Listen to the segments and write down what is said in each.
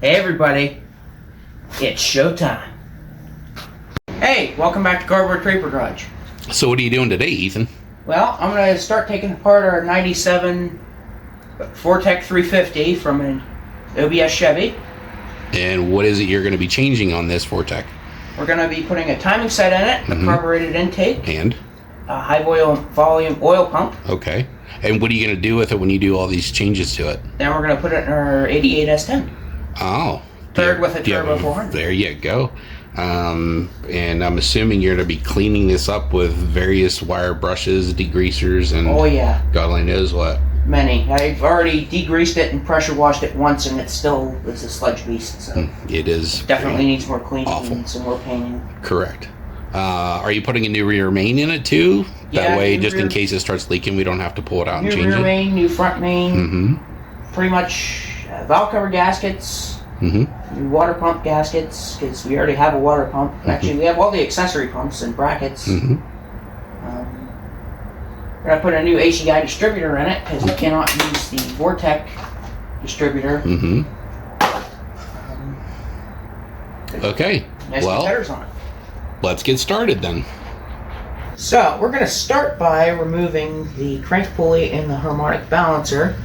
Hey everybody, it's showtime. Hey, welcome back to Cardboard Creeper Garage. So what are you doing today, Ethan? Well, I'm going to start taking apart our 97 Vortec 350 from an OBS Chevy. And what is it you're going to be changing on this vortec? We're going to be putting a timing set in it, a carbureted intake, and a high volume oil pump. Okay. And what are you going to do with it when you do all these changes to it? Then we're going to put it in our 88 S10. Oh. Third with a turbo 400. There you go. And I'm assuming you're going to be cleaning this up with various wire brushes, degreasers, and oh yeah, God only knows what. Many. I've already degreased it and pressure washed it once, and it still is a sludge beast. So it is definitely needs more cleaning awful. And some more painting. Correct. Are you putting a new rear main in it too? Yeah, that way, just in case it starts leaking, we don't have to pull it out and change it. New rear main, new front main. Pretty much valve cover gaskets. New water pump gaskets, because we already have a water pump. Actually, we have all the accessory pumps and brackets. We're going to put a new HDI distributor in it, because we cannot use the vortec distributor. Okay, well, on it. Let's get started then. So, we're going to start by removing the crank pulley and the harmonic balancer.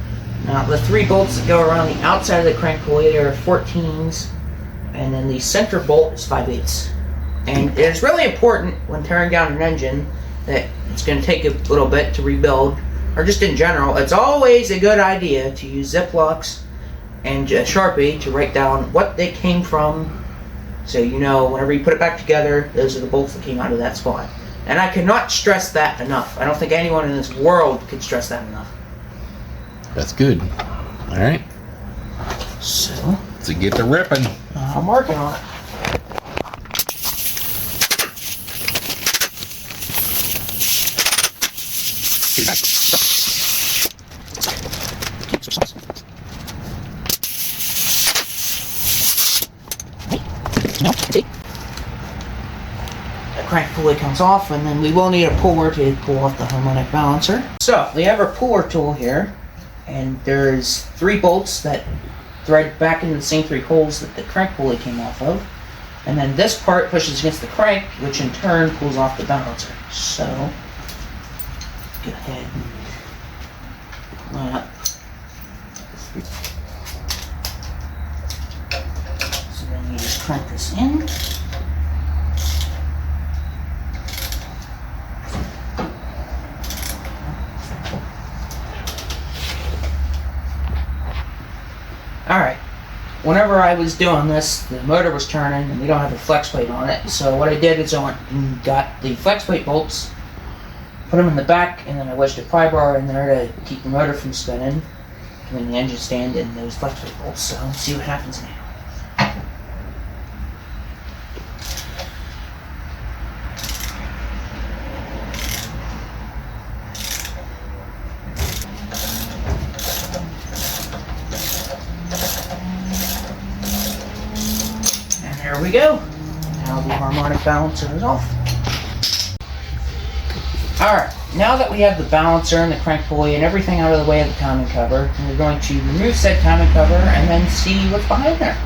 Now, the 3 bolts that go around the outside of the crank pulley, there are 14s, and then the center bolt is 5/8. And it's really important when tearing down an engine that it's going to take a little bit to rebuild, or just in general, it's always a good idea to use Ziplocs and Sharpie to write down what they came from, so you know whenever you put it back together, those are the bolts that came out of that spot. And I cannot stress that enough. I don't think anyone in this world could stress that enough. That's good. All right. So, to get to ripping. I'm working on it. The crank pulley comes off, and then we will need a puller to pull off the harmonic balancer. So, we have our puller tool here. And there's 3 bolts that thread back into the same 3 holes that the crank pulley came off of. And then this part pushes against the crank, which in turn pulls off the balancer. So, go ahead and line up. So then you just crank this in. Alright, whenever I was doing this, the motor was turning and we don't have a flex plate on it. So what I did is I went and got the flex plate bolts, put them in the back, and then I wedged a pry bar in there to keep the motor from spinning between the engine stand and those flex plate bolts. So let's see what happens now. There we go. Now the harmonic balancer is off. Alright, now that we have the balancer and the crank pulley and everything out of the way of the timing cover, we're going to remove said timing cover and then see what's behind there.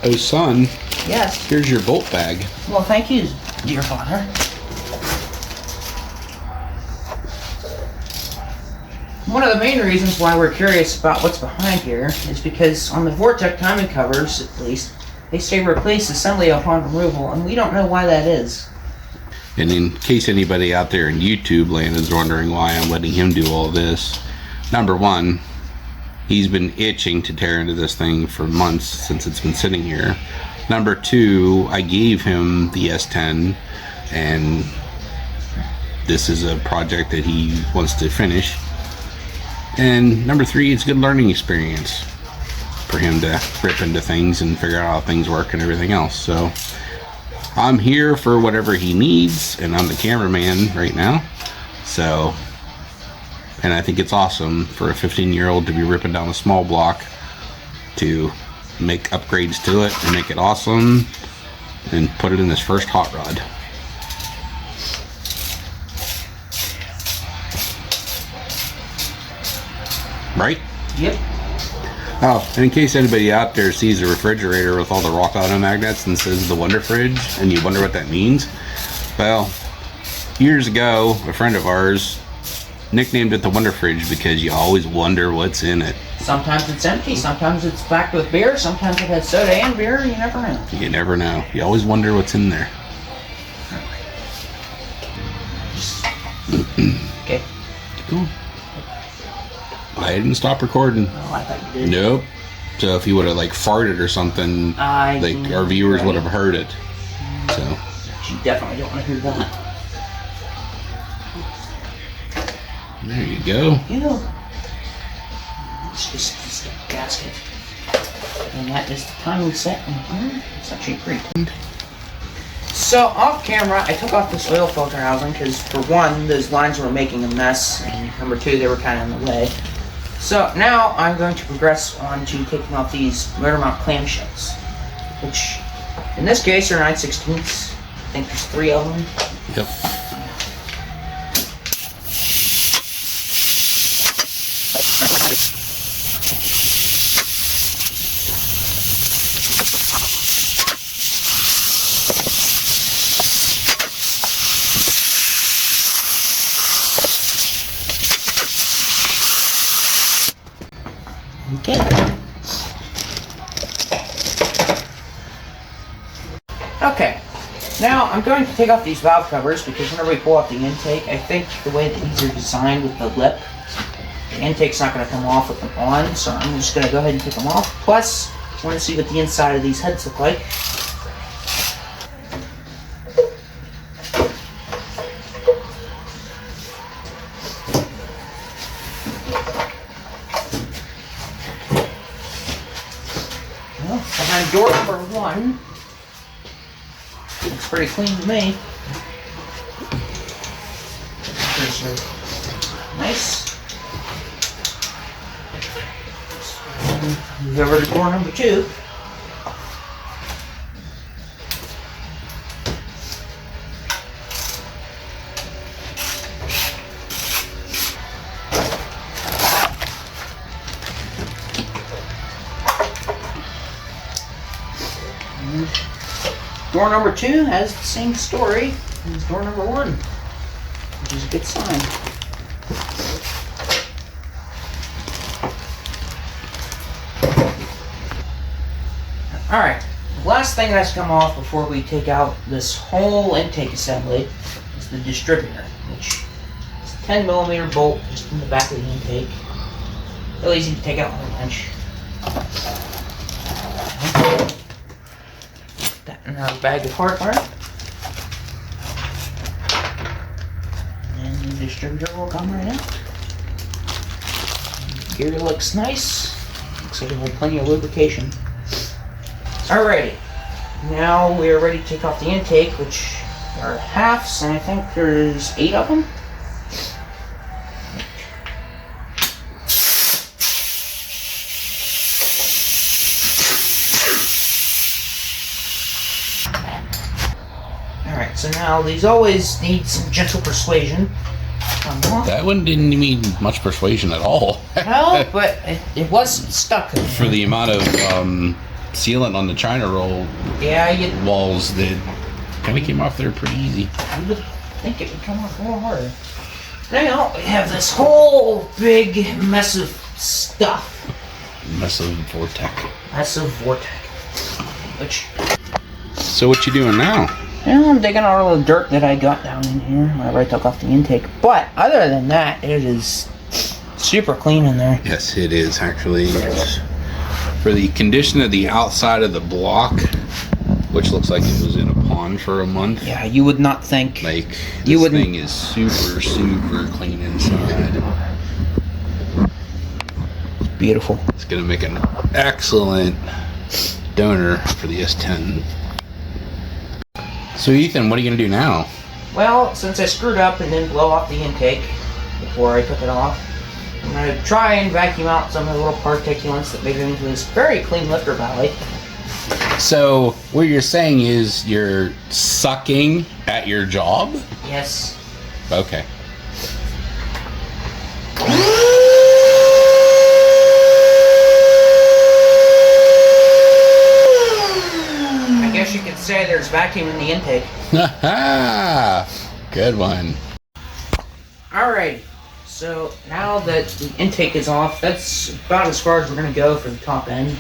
Oh son. Yes. Here's your bolt bag. Well, thank you, dear father. One of the main reasons why we're curious about what's behind here is because on the vortec timing covers, at least, they say replace assembly upon removal, and we don't know why that is. And in case anybody out there in YouTube land is wondering why I'm letting him do all this, number one, he's been itching to tear into this thing for months since it's been sitting here. Number two, I gave him the S10, and this is a project that he wants to finish. And number 3, it's a good learning experience for him to rip into things and figure out how things work and everything else. So I'm here for whatever he needs, and I'm the cameraman right now. So, and I think it's awesome for a 15-year-old to be ripping down a small block to make upgrades to it and make it awesome. and put it in his first hot rod. Right? Yep. Oh, and in case anybody out there sees a refrigerator with all the rock auto magnets and says the Wonder Fridge, and you wonder what that means, well, years ago, a friend of ours nicknamed it the Wonder Fridge because you always wonder what's in it. Sometimes it's empty, sometimes it's packed with beer, sometimes it has soda and beer, you never know. You never know. You always wonder what's in there. Okay. Cool. I didn't stop recording. Oh, I thought you did. Nope. So if you would have like farted or something, like our viewers would have heard it. So you definitely don't want to hear that. there you go. It's just a gasket. And that is the timing set in here. It's actually pretty. So off camera, I took off this oil filter housing because for one, those lines were making a mess, and number two, they were kind of in the way. So now I'm going to progress on to taking off these motor mount clamshells, which in this case are 9/16. I think there's 3 of them. Yep. Okay. Okay. Now I'm going to take off these valve covers because whenever we pull out the intake, I think the way that these are designed with the lip, the intake's not going to come off with them on, so I'm just going to go ahead and take them off. Plus, I want to see what the inside of these heads look like. Well, behind door number 1, looks pretty clean to me. Nice. Move over to door number 2. Door number 2 has the same story as door number 1, which is a good sign. Alright, the last thing that has to come off before we take out this whole intake assembly is the distributor, which is a 10mm bolt just in the back of the intake. Real easy to take out with a wrench. Put that in our bag of hardware. And the distributor will come right out. Gear looks nice. Looks like it has plenty of lubrication. Alrighty, now we are ready to take off the intake, which are halves, and I think there's 8 of them. Alright, so now these always need some gentle persuasion. That one didn't need much persuasion at all. Well, but it wasn't stuck. For the amount of sealant on the China roll walls, that kind of came off there pretty easy. You would think it would come off a little harder. Now we have this whole big mess of stuff. Mess of vortec. Mess of vortec. Which. So what you doing now? Well, I'm digging out all the dirt that I got down in here whenever I took off the intake. But other than that, it is super clean in there. Yes, it is actually. For the condition of the outside of the block, which looks like it was in a pond for a month. Yeah, you would not think. Like, this thing is super, super clean inside. Beautiful. It's going to make an excellent donor for the S10. So Ethan, what are you going to do now? Well, since I screwed up and didn't blow off the intake before I took it off, I'm going to try and vacuum out some of the little particulates that made it into this very clean lifter valley. So what you're saying is you're sucking at your job? Yes. Okay. I guess you could say there's vacuum in the intake. Good one. Alright, so now that the intake is off, that's about as far as we're going to go for the top end.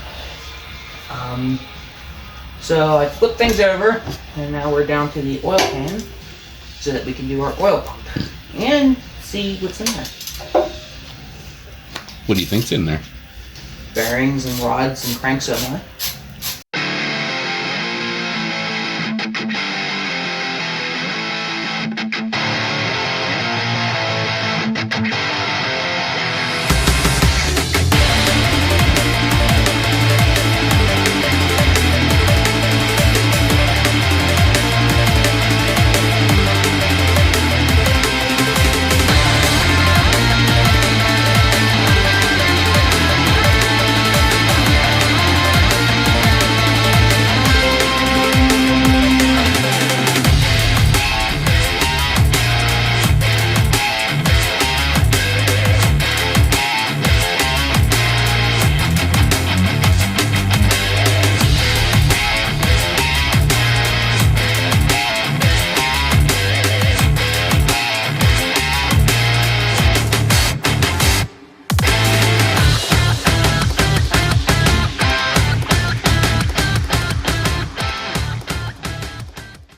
So I flipped things over, and now we're down to the oil pan, so that we can do our oil pump and see what's in there. What do you think's in there? Bearings and rods and cranks on it.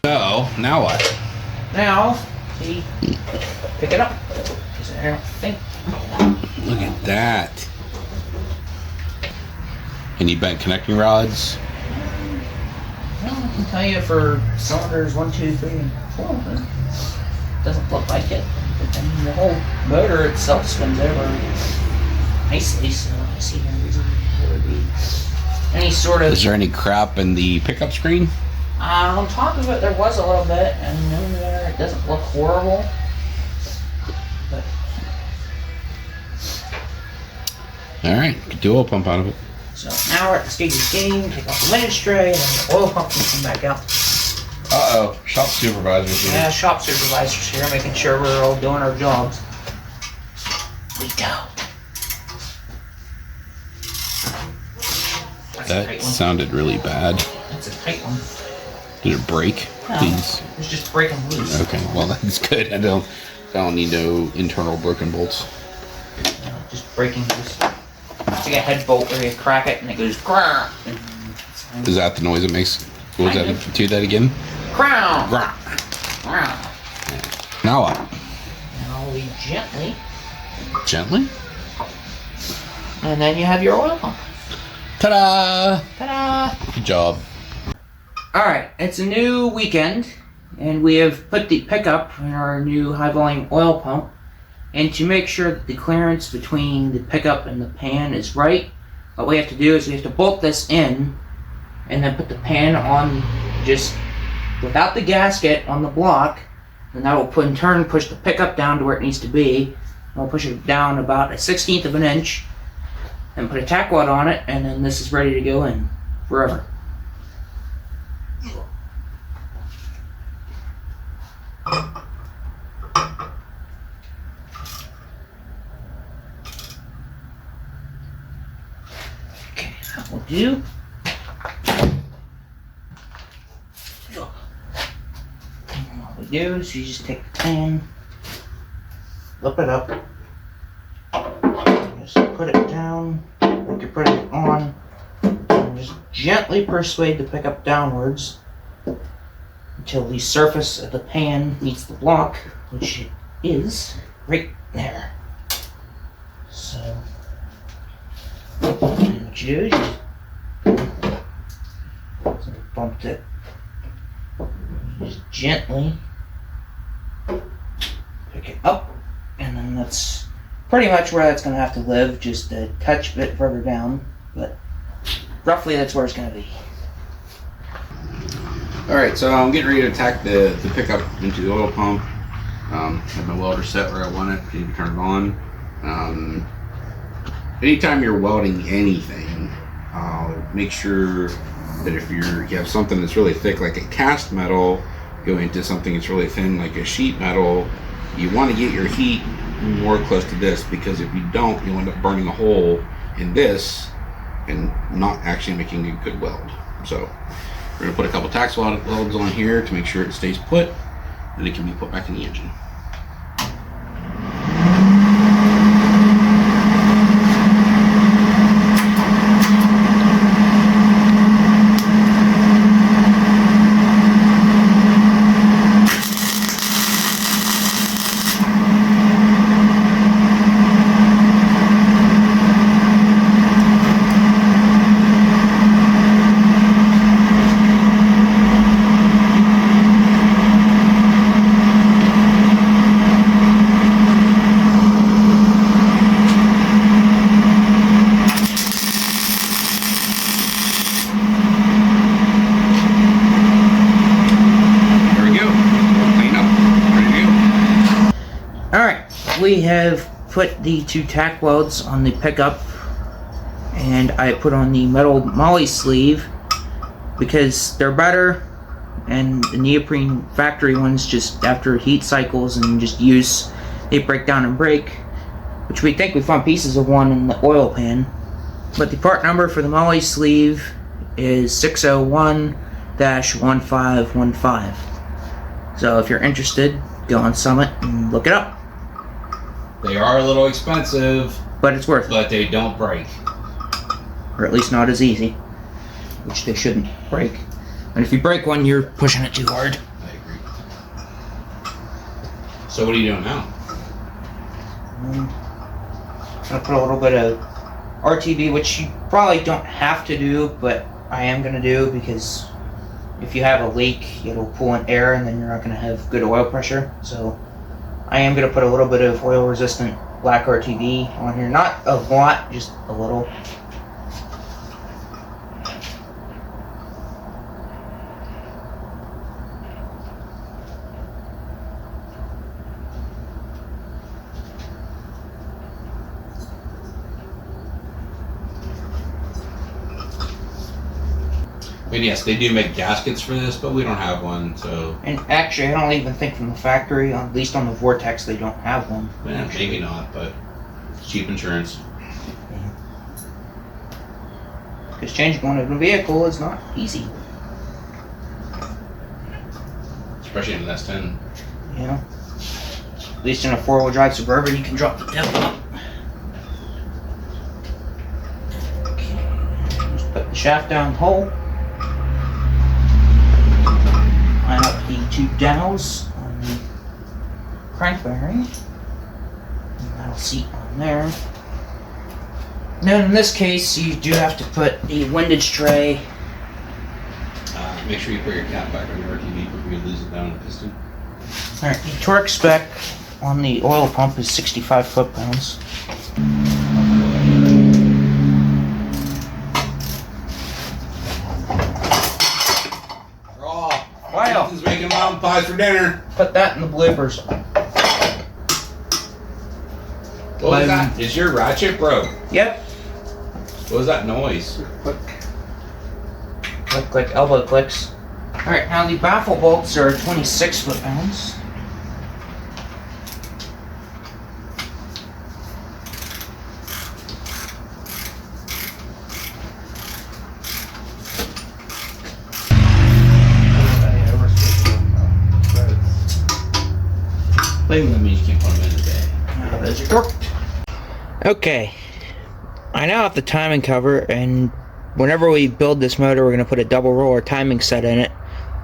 So, now what? Now, we pick it up. Because I don't think. Look at that. Any bent connecting rods? Well, I can tell you for cylinders 1, 2, 3, and 4, it doesn't look like it. But then the whole motor itself spins over nicely, so I see no reason there would be any sort of. Is there any crap in the pickup screen? On top of it, there was a little bit, and in there it doesn't look horrible. But Alright, get the oil pump out of it. so now we're at the stage of the game. Take off the landing tray, and then the oil pump can come back out. Uh-oh, shop supervisor's here. Yeah, shop supervisors here, making sure we're all doing our jobs. We go. That's a That tight one. sounded really bad. That's a tight one. Did it break? No, Please. it's just breaking loose. Okay, well that's good. I don't need no internal broken bolts. No, just breaking loose. It's like a head bolt where you crack it and it goes crah. Is that the noise it makes? What was that? Do that again? Crown. Grah. Crown. Now what? Now we gently, Gently? and then you have your oil pump. Ta-da! Ta-da! Good job. Alright, it's a new weekend, and we have put the pickup in our new high volume oil pump. And to make sure that the clearance between the pickup and the pan is right, what we have to do is we have to bolt this in, and then put the pan on just without the gasket on the block, and that will put in turn push the pickup down to where it needs to be. And we'll push it down about 1/16 of an inch, and put a tack wad on it, and then this is ready to go in forever. Okay, that will do. And what we do is you just take the pan, flip it up, just put it down like you're putting it on, and just gently persuade the pickup downwards until the surface of the pan meets the block, which it is right there. So, and what you do is you bump it just gently, pick it up, and then that's pretty much where that's going to have to live, just a touch bit further down, but roughly that's where it's going to be. Alright, so I'm getting ready to tack the pickup into the oil pump. Have my welder set where I want it. Need to turn it on. Anytime you're welding anything, make sure that if you have something that's really thick like a cast metal going into something that's really thin like a sheet metal, you want to get your heat more close to this, because if you don't, you'll end up burning a hole in this and not actually making a good weld. So we're going to put a couple tax welds on here to make sure it stays put, and it can be put back in the engine. We have put the 2 tack welds on the pickup, and I put on the metal moly sleeve because they're better, and the neoprene factory ones, just after heat cycles and just use, they break down and break, which we think we found pieces of one in the oil pan. But the part number for the moly sleeve is 601-1515. So if you're interested, go on Summit and look it up. They are a little expensive, but it's worth it. But they don't break. Or at least not as easy, which they shouldn't break. And if you break one, you're pushing it too hard. I agree. So what are you doing now? I'm gonna put a little bit of RTV, which you probably don't have to do, but I am gonna do, because if you have a leak, it'll pull in air and then you're not gonna have good oil pressure. So I am going to put a little bit of oil-resistant black RTV on here. Not a lot, just a little. And yes, they do make gaskets for this, but we don't have one, so... And actually, I don't even think from the factory, at least on the Vortex, they don't have one. Yeah, maybe not, but it's cheap insurance. Because changing one of a vehicle is not easy. Especially in an S10. Yeah. At least in a 4-wheel drive Suburban, you can drop the temp up. Okay. Just put the shaft down the hole. Line up the 2 dowels on the crank bearing. And that'll seat on there. Now in this case, you do have to put the windage tray. Make sure you put your cap back on your RTV before you lose it down in the piston. Alright, the torque spec on the oil pump is 65 foot-pounds. Wow. He's making mountain pies for dinner. Put that in the bloopers. What was that? Is your ratchet broke? Yep. What was that noise? Click. Click, click, elbow clicks. Alright, now the baffle bolts are 26 foot-pounds. Maybe that means you can't put them in today. There's your torque. Okay. I now have the timing cover, and whenever we build this motor, we're going to put a double roller timing set in it.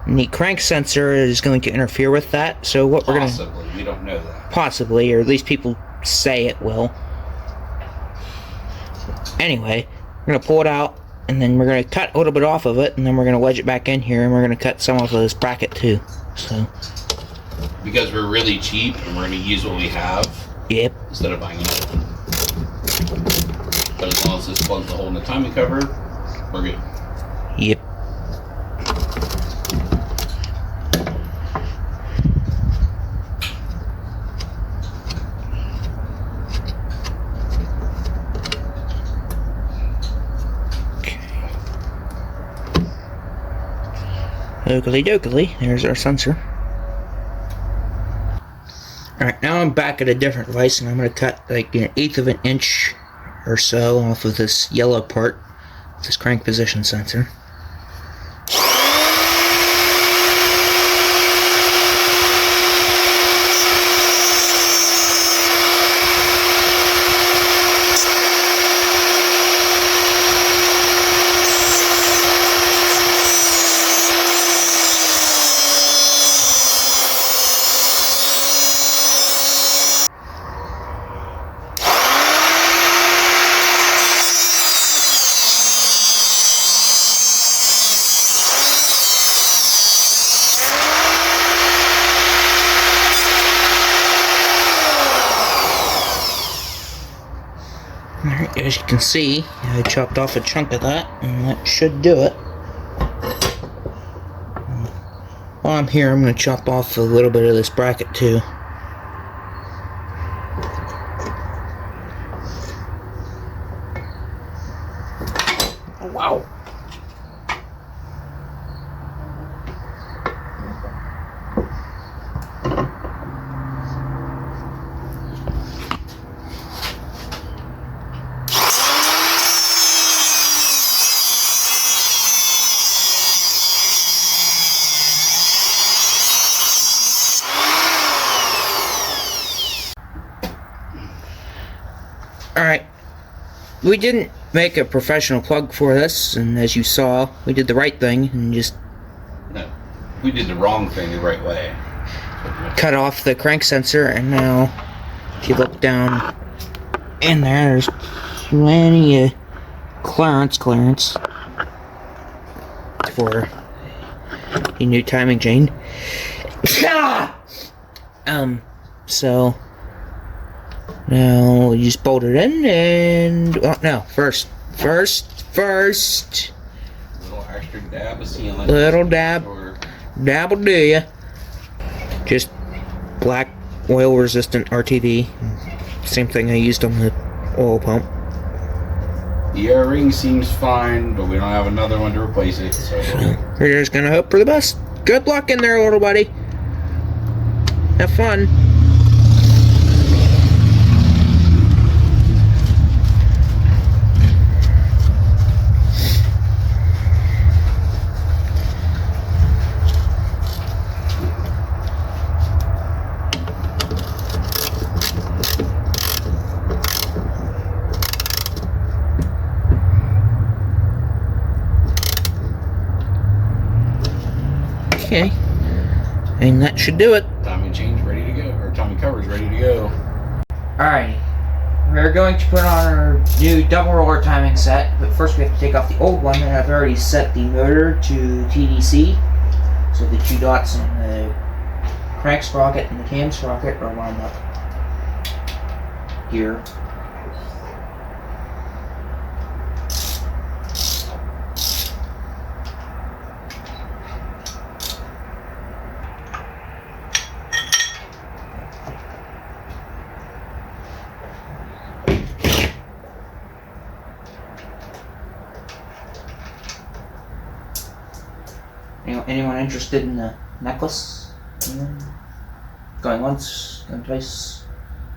And the crank sensor is going to interfere with that. So what we're going to... Possibly. We don't know that. Possibly, or at least people say it will. Anyway, we're going to pull it out, and then we're going to cut a little bit off of it, and then we're going to wedge it back in here, and we're going to cut some off of this bracket too. So... Because we're really cheap, and we're going to use what we have. Yep. Instead of buying it. But as long as this plugs the hole in the timing cover, we're good. Yep. Oakley dokley, there's our sensor. Alright, now I'm back at a different device, and I'm going to cut like 1/8 of an inch or so off of this yellow part, this crank position sensor. Alright, as you can see, I chopped off a chunk of that, and that should do it. While I'm here, I'm going to chop off a little bit of this bracket too. Oh, wow! Alright, we didn't make a professional plug for this, and as you saw, we did the right thing and just... No, we did the wrong thing the right way. Cut off the crank sensor, and now, if you look down in there, there's plenty of clearance for the new timing chain. So... Now, you just bolt it in, and... Oh, no, first. Little extra dab of sealant. Little dab. Dab will do ya. Just black oil-resistant RTV. Same thing I used on the oil pump. The O-ring seems fine, but we don't have another one to replace it, so... We're just gonna hope for the best. Good luck in there, little buddy. Have fun. Okay, and that should do it. Timing chain's ready to go, or timing cover's ready to go. Alrighty, we're going to put on our new double roller timing set, but first we have to take off the old one, and I've already set the motor to TDC, so the 2 dots on the crank sprocket and the cam sprocket are lined up here. Anyone interested in the necklace? Going once, going twice.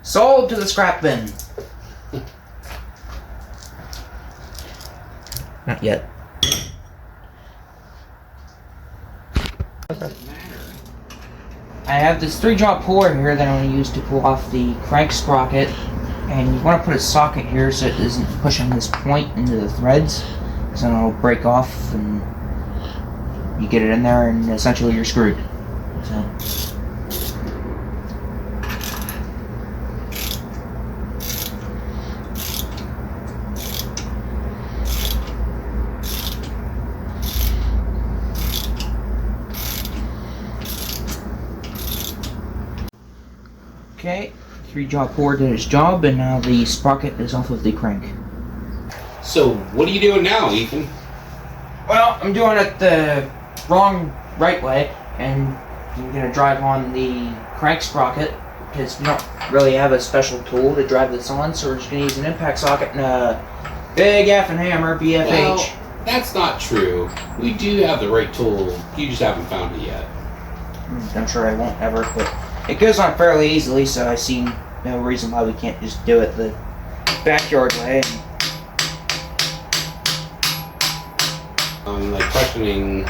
Sold to the scrap bin. Not yet. I have this 3-jaw puller here that I'm going to use to pull off the crank sprocket, and you want to put a socket here so it isn't pushing this point into the threads, so then it'll break off and you get it in there and essentially you're screwed. So. Okay, 3-jaw puller did its job, and now the sprocket is off of the crank. So, what are you doing now, Ethan? Well, I'm doing it the right way, and I'm going to drive on the crank sprocket, because we don't really have a special tool to drive this on, so we're just going to use an impact socket and a big effing hammer, BFH. That's not true. We do have the right tool. You just haven't found it yet. I'm sure I won't ever, but it goes on fairly easily, so I see no reason why we can't just do it the backyard way. I'm like questioning.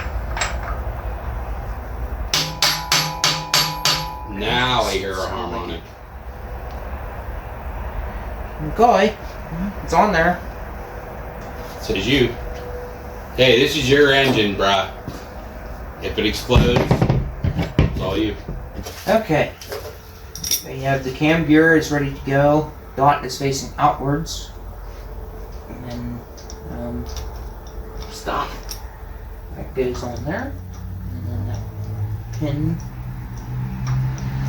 Now I hear a harmonic. Okay, it's on there. Says you. Hey, this is your engine, bruh. If it explodes, it's all you. Okay. We have the cam gear is ready to go. Dot is facing outwards. And then stop. That goes on there. And then that pin.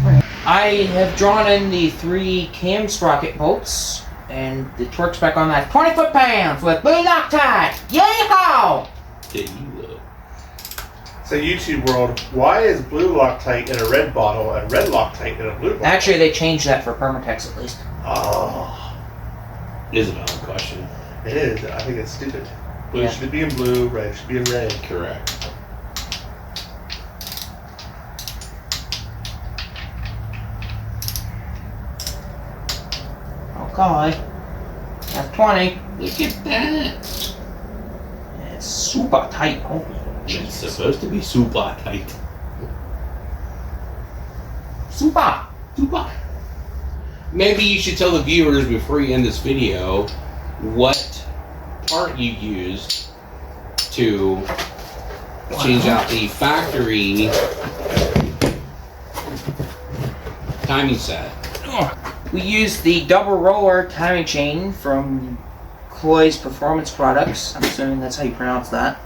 Right. I have drawn in the 3 cam sprocket bolts, and the torque's back on that 20 foot-pounds with blue Loctite. Yay-haw! Yeah, you will. So YouTube world, why is blue Loctite in a red bottle and red Loctite in a blue bottle? Actually, they changed that for Permatex at least. Oh, It is a valid question. it is. I think it's stupid. Blue Yeah. should be in blue, red should be in red. Correct. Okay. That's 20. Look at that. It's super tight. Holy It's Jesus. supposed to be super tight. Super. Super. Maybe you should tell the viewers before you end this video what part you used to change out the factory timing set. We used the double roller timing chain from Cloy's Performance Products. I'm assuming that's how you pronounce that.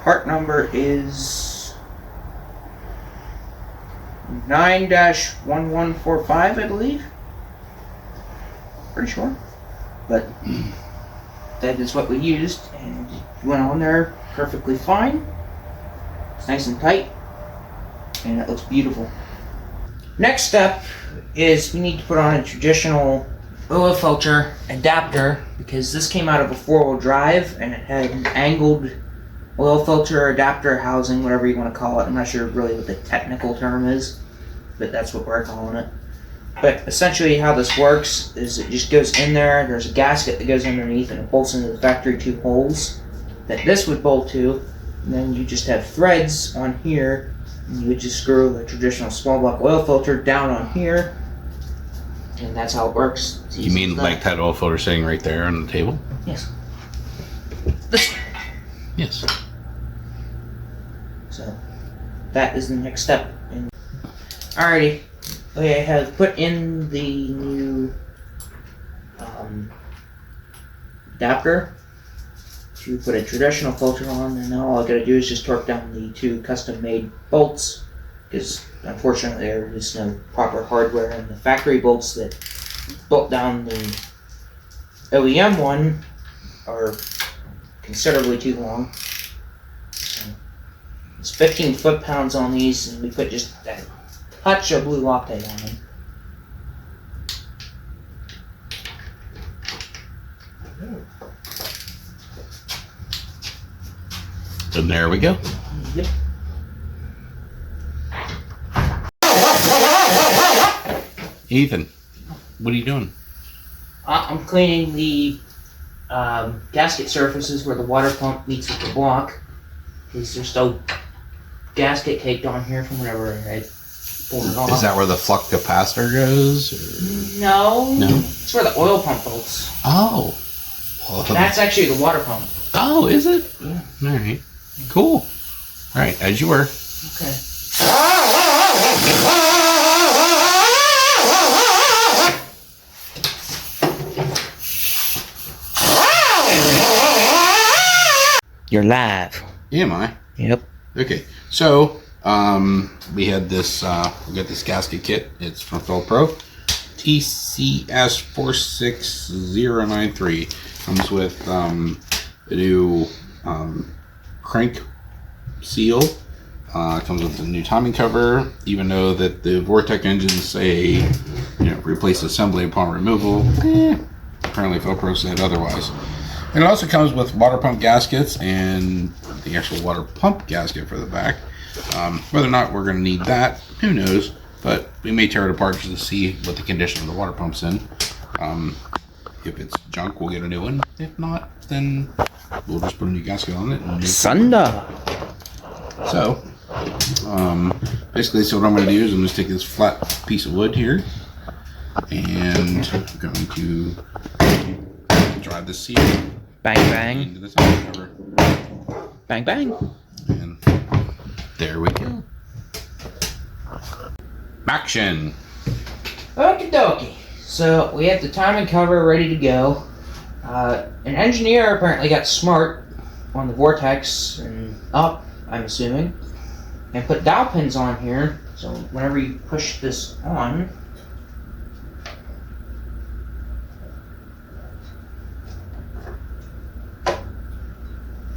Part number is 9-1145, I believe. Pretty sure. But that is what we used, and it went on there perfectly fine. It's nice and tight, and it looks beautiful. Next step is we need to put on a traditional oil filter adapter, because this came out of a 4-wheel drive and it had an angled oil filter adapter housing, whatever you want to call it. I'm not sure really what the technical term is, but that's what we're calling it. But essentially how this works is it just goes in there, there's a gasket that goes underneath and it bolts into the factory 2 holes that this would bolt to, and then you just have threads on here. And you would just screw the traditional small block oil filter down on here, and that's how it works. It's You easy mean as that. like that oil filter sitting right there on the table? Yes. This. Yes. So that is the next step. Alrighty, I have put in the new adapter to put a traditional filter on, and now all I gotta do is just torque down the 2 custom-made bolts, because unfortunately there is no proper hardware, and the factory bolts that bolt down the OEM one are considerably too long. So it's 15 foot-pounds on these, and we put just a touch of blue Loctite on them. And there we go. Yep. Ethan, what are you doing? I'm cleaning the gasket surfaces where the water pump meets with the block, because there's still gasket caked on here from whenever I pulled it off. Is that where the flux capacitor goes? No. No? It's where the oil pump bolts. Oh. Well, That's actually the water pump. oh, is it? All right. Cool. All right, as you were. Okay. You're live. Am I? Yep. Okay. So, we had this, we got this gasket kit. It's from Phil Pro. TCS 46093. Comes with a new crank seal. Comes with a new timing cover. Even though that the Vortec engines say, replace assembly upon removal. Apparently Phil Pro said otherwise. And it also comes with water pump gaskets and the actual water pump gasket for the back. Whether or not we're going to need that, who knows? But we may tear it apart just to see what the condition of the water pump's in. If it's junk, we'll get a new one. If not, then we'll just put a new gasket on it. And Sunder. so, basically, so what I'm going to do is I'm going to take this flat piece of wood here, and I'm going to drive the seal Bang, bang. into this cover. Bang, bang. And there we go. Action. Okie dokie. So we have the timing cover ready to go. An engineer apparently got smart on the vortex and up, I'm assuming, and put dowel pins on here. So whenever you push this on,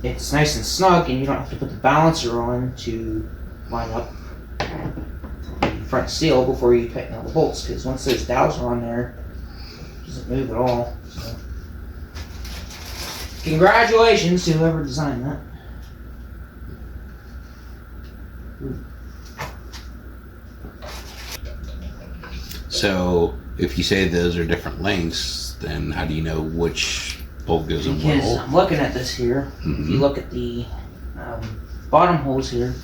it's nice and snug, and you don't have to put the balancer on to line up the front seal before you tighten all the bolts, because once those dowels are on there, it doesn't move at all. So, congratulations to whoever designed that. So, if you say those are different lengths, then how do you know which bolt goes in what Because hole? I'm looking at this here. If you look at the bottom holes here,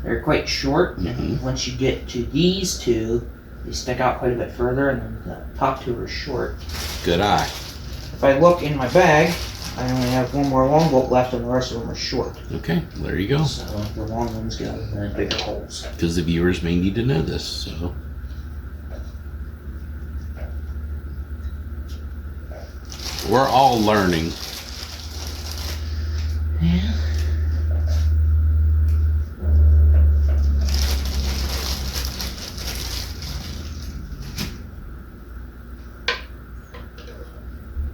they're quite short. And once you get to these two, they stick out quite a bit further, and then the top two are short. Good eye. If I look in my bag, I only have one more long bolt left, and the rest of them are short. Okay, there you go. So the long ones go in the bigger holes. Because the viewers may need to know this, so. We're all learning. Yeah.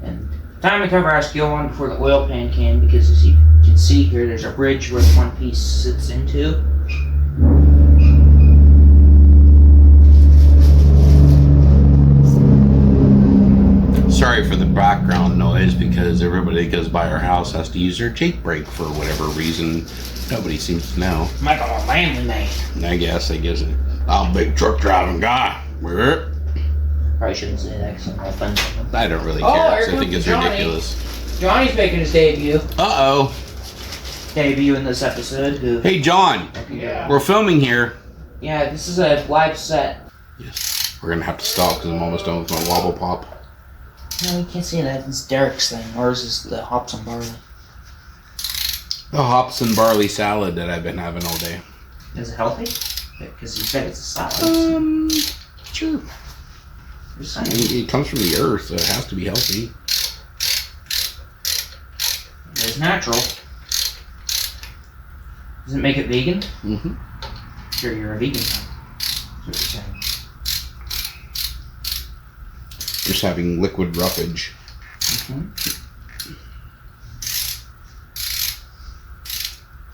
And timing cover has to go on before the oil pan can, because as you can see here, there's a bridge where one piece sits into. Sorry for the background noise, because everybody that goes by our house has to use their Jake brake for whatever reason. Nobody seems to know. Michael, a manly man. I guess I'm a big truck driving guy. Probably shouldn't say that because I'm gonna offend someone. I don't really Oh, care, here 'cause I think comes it's Johnny. ridiculous. Johnny's making his debut. Uh-oh. Debut in this episode. Hey, John. Yeah. We're filming here. Yeah, this is a live set. Yes. We're going to have to stop because I'm almost done with my wobble pop. No, you can't see that. It's Derek's thing. Ours is the hops and barley. The hops and barley salad that I've been having all day. Is it healthy? Because you said it's a salad. Sure. Just I saying. mean, it comes from the earth, so it has to be healthy. It's natural. Does it make it vegan? Mm-hmm. Sure, you're a vegan. That's what you're saying. Just having liquid roughage. Mm-hmm.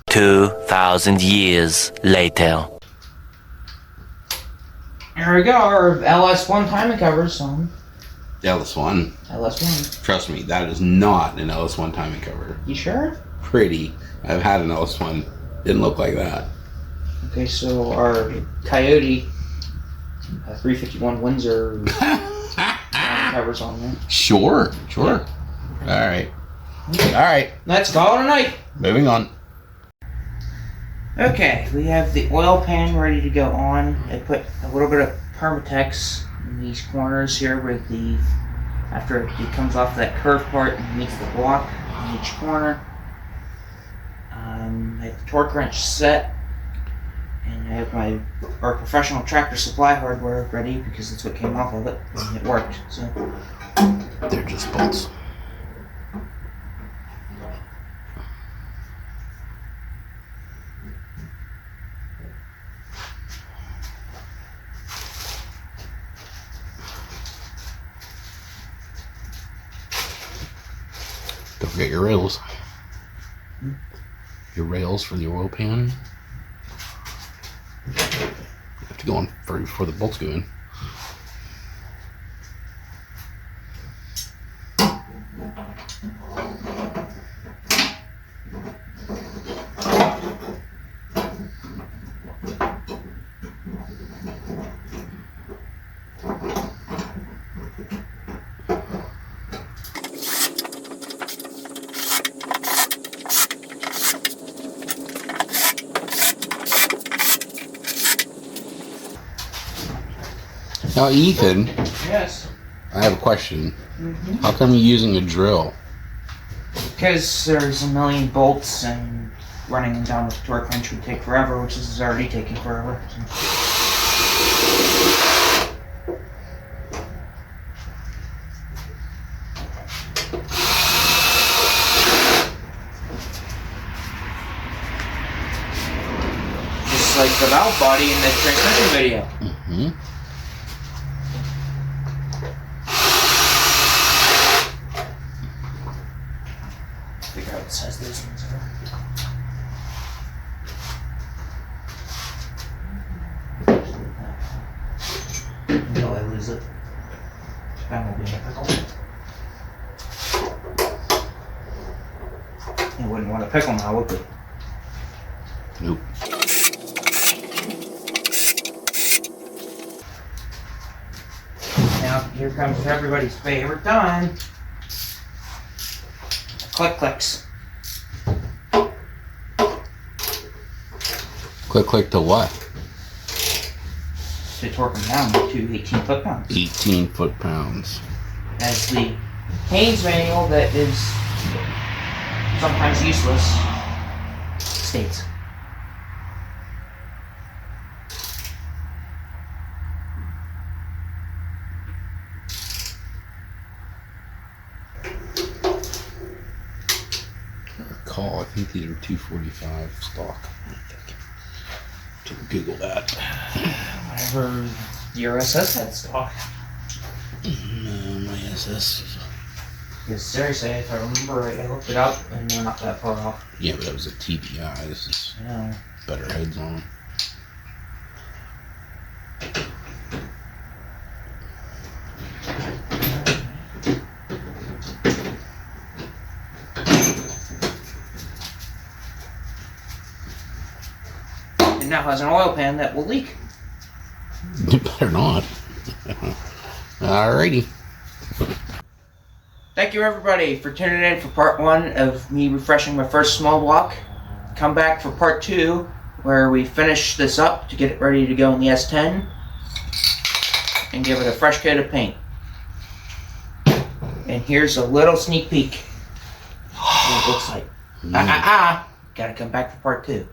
2,000 years later. There we go. Our LS1 timing covers on LS1. LS1. Trust me, that is not an LS1 timing cover. You sure? Pretty. I've had an LS1. Didn't look like that. Okay, so our Coyote 351 Windsor timing covers on there. Sure. Alright. Alright. Let's call it a night. Moving on. Okay, we have the oil pan ready to go on. I put a little bit of Permatex in these corners here where after it comes off that curved part and meets the block in each corner. I have the torque wrench set, and I have our professional tractor supply hardware ready because that's what came off of it, and it worked. So They're just bolts. Don't forget your rails. Your rails for the oil pan. You have to go on before the bolts go in. Now, Ethan, Yes. I have a question. How come you're using a drill? Because there's a million bolts and running them down with a torque wrench would take forever, which is already taking forever. Just like the valve body in the transmission video. Figure out what size those ones are. Until I lose it. That will be a pickle. You wouldn't want a pickle now, would you? Nope. Now, here comes everybody's favorite time. Click clicks. Click to what? To torque them down to 18 foot-pounds. 18 foot-pounds. As the Haynes manual that is sometimes useless states. I think these are 245 stock. To Google that. Whatever your SS had stock. My SS. Because seriously, if I remember right, I looked it up and they're not that far off. Yeah, but that was a TBI. This is Yeah. better heads on them. It now has an oil pan that will leak. You better not. Alrighty. Thank you everybody for tuning in for part 1 of me refreshing my first small block. Come back for part 2 where we finish this up to get it ready to go in the S10 and give it a fresh coat of paint. And here's a little sneak peek of what it looks like. Gotta come back for part 2.